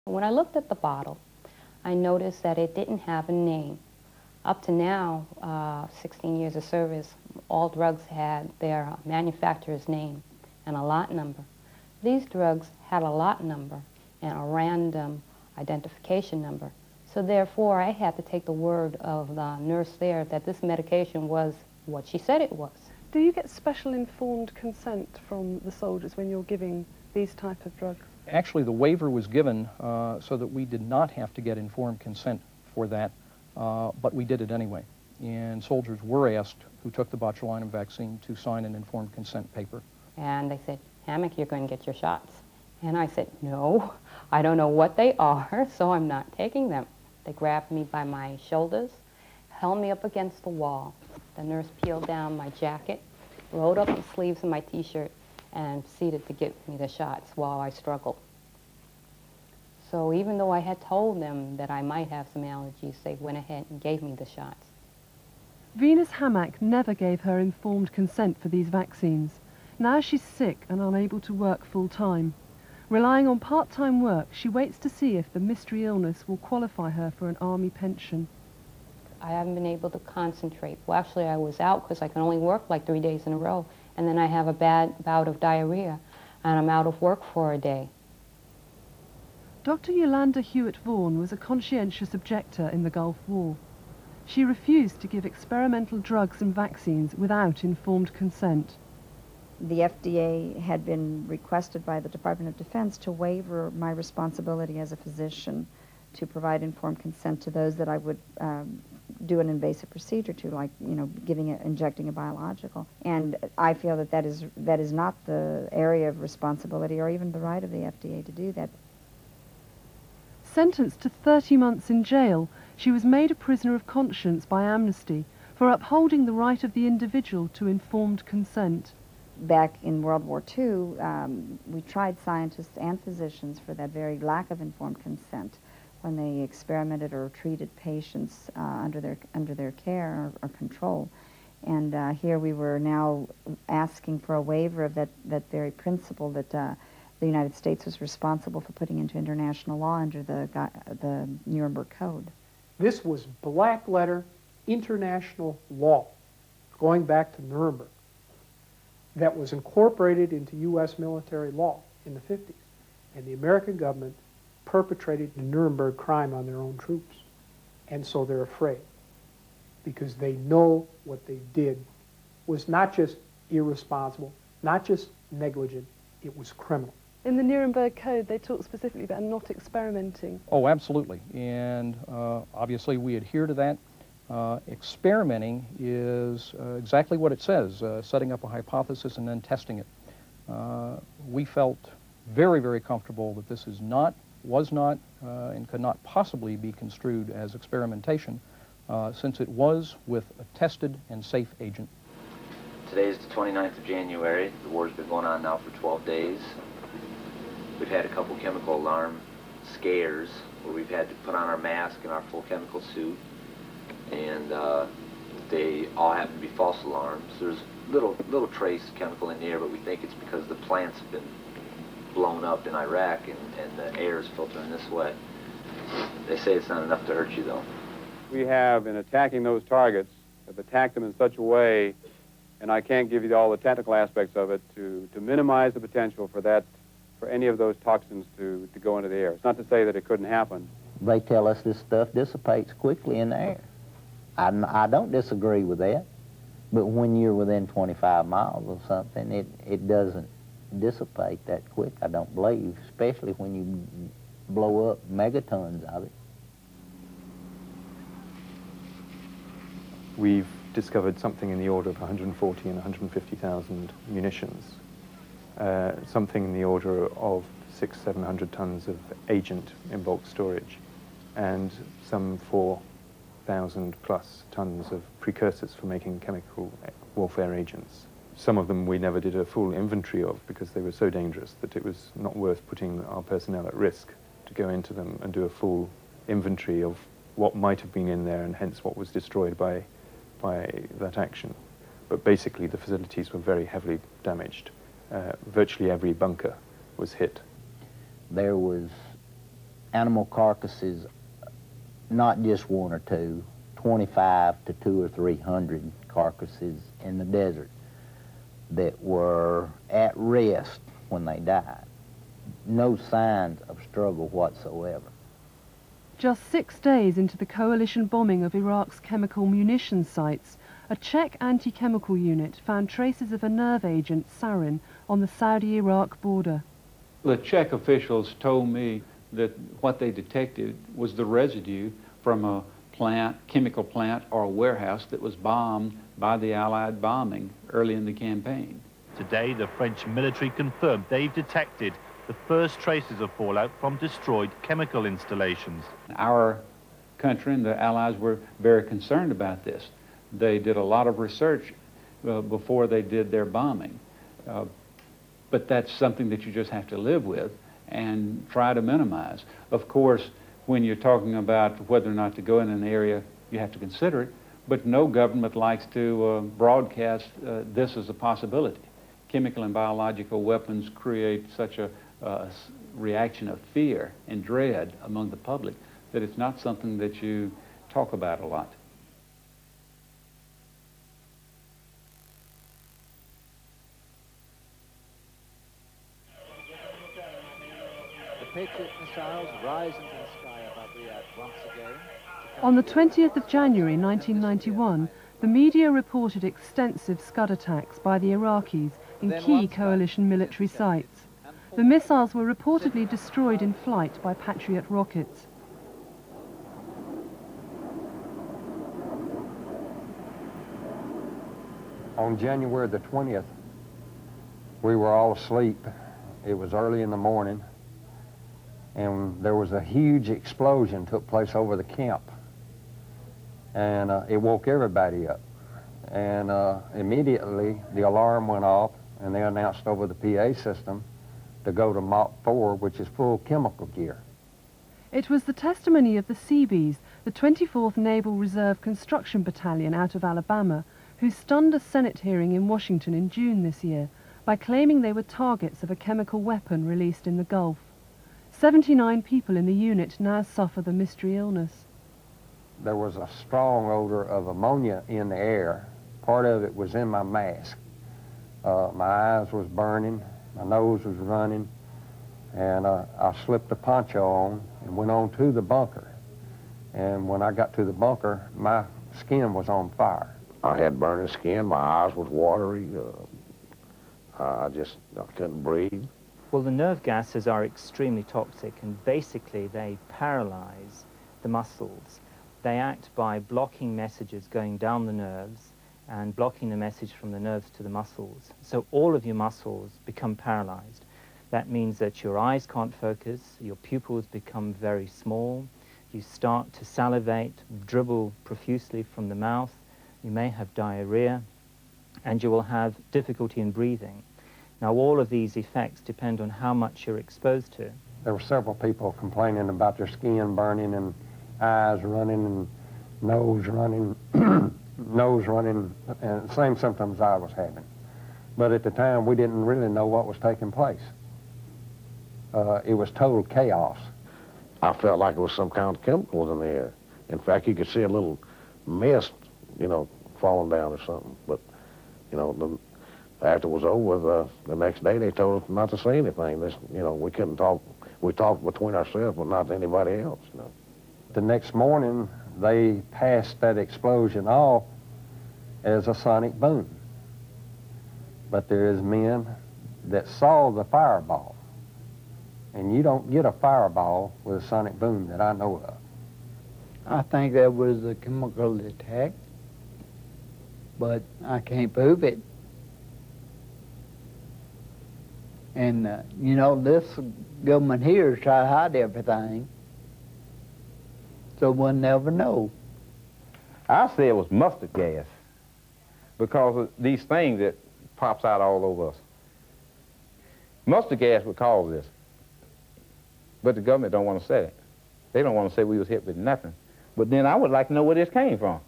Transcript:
When I looked at the bottle, I noticed that it didn't have a name. Up to now, 16 years of service, all drugs had their manufacturer's name and a lot number. These drugs had a lot number and a random identification number. So therefore, I had to take the word of the nurse there that this medication was what she said it was. Do you get special informed consent from the soldiers when you're giving these type of drugs? Actually, the waiver was given so that we did not have to get informed consent for that, but we did it anyway. And soldiers were asked who took the botulinum vaccine to sign an informed consent paper. And they said, Hammock, you're going to get your shots. And I said, no, I don't know what they are, so I'm not taking them. They grabbed me by my shoulders, held me up against the wall. The nurse peeled down my jacket, rolled up the sleeves of my T-shirt, and proceeded to give me the shots while I struggled. So even though I had told them that I might have some allergies, they went ahead and gave me the shots. Venus Hammack never gave her informed consent for these vaccines. Now she's sick and unable to work full-time. Relying on part-time work, she waits to see if the mystery illness will qualify her for an army pension. I haven't been able to concentrate. Well, actually, I was out because I can only work like 3 days in a row, and then I have a bad bout of diarrhea, and I'm out of work for a day. Dr. Yolanda Hewitt Vaughan was a conscientious objector in the Gulf War. She refused to give experimental drugs and vaccines without informed consent. The FDA had been requested by the Department of Defense to waiver my responsibility as a physician to provide informed consent to those that I would do an invasive procedure to, like, injecting a biological. And I feel that that is not the area of responsibility or even the right of the FDA to do that. Sentenced to 30 months in jail, she was made a prisoner of conscience by Amnesty for upholding the right of the individual to informed consent. Back in World War II, we tried scientists and physicians for that very lack of informed consent when they experimented or treated patients under their care or control. And here we were now asking for a waiver of that very principle that the United States was responsible for putting into international law under the Nuremberg Code. This was black letter international law going back to Nuremberg that was incorporated into U.S. military law in the 50s. And the American government perpetrated the Nuremberg crime on their own troops. And so they're afraid, because they know what they did was not just irresponsible, not just negligent, it was criminal. In the Nuremberg Code, they talk specifically about not experimenting. Oh, absolutely. And obviously we adhere to that. Experimenting is exactly what it says, setting up a hypothesis and then testing it. We felt very, very comfortable that this was not, and could not possibly be construed as experimentation, since it was with a tested and safe agent. Today is the 29th of January. The war's been going on now for 12 days. We've had a couple chemical alarm scares where we've had to put on our mask and our full chemical suit. And they all happen to be false alarms. There's little trace chemical in the air, but we think it's because the plants have been blown up in Iraq and the air is filtering this way. They say it's not enough to hurt you, though. We have, in attacking those targets, have attacked them in such a way, and I can't give you all the technical aspects of it, to minimize the potential for any of those toxins to go into the air. It's not to say that it couldn't happen. They tell us this stuff dissipates quickly in the air. I don't disagree with that, but when you're within 25 miles or something, it doesn't dissipate that quick, I don't believe, especially when you blow up megatons of it. We've discovered something in the order of 140 and 150,000 munitions, something in the order of 600-700 tons of agent in bulk storage, and some 4,000 plus tons of precursors for making chemical warfare agents. Some of them we never did a full inventory of because they were so dangerous that it was not worth putting our personnel at risk to go into them and do a full inventory of what might have been in there and hence what was destroyed by that action. But basically the facilities were very heavily damaged. Virtually every bunker was hit. There was animal carcasses, not just one or two, 25 to 200 or 300 carcasses in the desert that were at rest when they died. No signs of struggle whatsoever. Just 6 days into the coalition bombing of Iraq's chemical munitions sites, a Czech anti-chemical unit found traces of a nerve agent, sarin, on the Saudi-Iraq border. The Czech officials told me that what they detected was the residue from a plant, chemical plant or a warehouse that was bombed by the Allied bombing early in the campaign. Today, the French military confirmed they've detected the first traces of fallout from destroyed chemical installations. Our country and the Allies were very concerned about this. They did a lot of research before they did their bombing. But that's something that you just have to live with and try to minimize. Of course, when you're talking about whether or not to go in an area, you have to consider it, but no government likes to broadcast this as a possibility. Chemical and biological weapons create such a reaction of fear and dread among the public that it's not something that you talk about a lot. Patriot missiles rise into the sky above Riyadh once again. On the 20th of January 1991, the media reported extensive Scud attacks by the Iraqis in key coalition military sites. The missiles were reportedly destroyed in flight by Patriot rockets. On January the 20th, we were all asleep. It was early in the morning, and there was a huge explosion took place over the camp, and it woke everybody up. And immediately the alarm went off, and they announced over the PA system to go to Mach 4, which is full chemical gear. It was the testimony of the Seabees, the 24th Naval Reserve Construction Battalion out of Alabama, who stunned a Senate hearing in Washington in June this year by claiming they were targets of a chemical weapon released in the Gulf. 79 people in the unit now suffer the mystery illness. There was a strong odor of ammonia in the air. Part of it was in my mask. My eyes was burning, my nose was running, and I slipped a poncho on and went on to the bunker. And when I got to the bunker, my skin was on fire. I had burning skin, my eyes was watery, I couldn't breathe. Well, the nerve gases are extremely toxic, and basically they paralyze the muscles. They act by blocking messages going down the nerves and blocking the message from the nerves to the muscles. So all of your muscles become paralyzed. That means that your eyes can't focus, your pupils become very small, you start to salivate, dribble profusely from the mouth, you may have diarrhea, and you will have difficulty in breathing. Now, all of these effects depend on how much you're exposed to. There were several people complaining about their skin burning and eyes running and nose running, and the same symptoms I was having. But at the time, we didn't really know what was taking place. It was total chaos. I felt like it was some kind of chemicals in the air. In fact, you could see a little mist, falling down or something. But, after it was over, the next day they told us not to say anything. We couldn't talk. We talked between ourselves, but not to anybody else. The next morning, they passed that explosion off as a sonic boom. But there is men that saw the fireball. And you don't get a fireball with a sonic boom that I know of. I think that was a chemical attack, but I can't prove it. And, this government here is trying to hide everything, so we'll never know. I say it was mustard gas because of these things that pops out all over us. Mustard gas would cause this, but the government don't want to say it. They don't want to say we was hit with nothing. But then I would like to know where this came from.